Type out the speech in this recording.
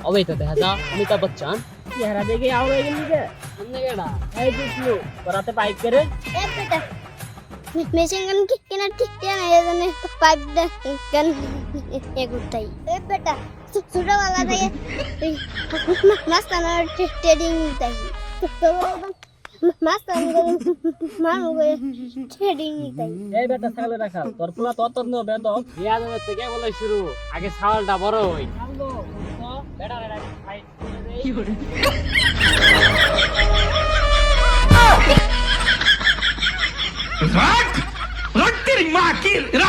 अबे तो देखा अमिताभ बच्चन चेहरा देखे आओ गए नीचे हमने केड़ा ए दिखलो कराते पाइप करे ए बेटा मेशिन गन की किना ठीक है ना ये ने पाइप दे गन एक उठाई ए बेटा छोटा वाला था ये मस्त ना ट्रेडिंग चाहिए तो मस्त मानो गए ट्रेडिंग चाहिए ए बेटा ছাগল রাখা তোর পুরা তত নো বেদ বিয়া দেবে থেকে বলে শুরু আগে ছাগলটা বড় হই ছাগল তো বেটা বেটা ফাইট করে দেই কি করে रट तेरी माँ की रट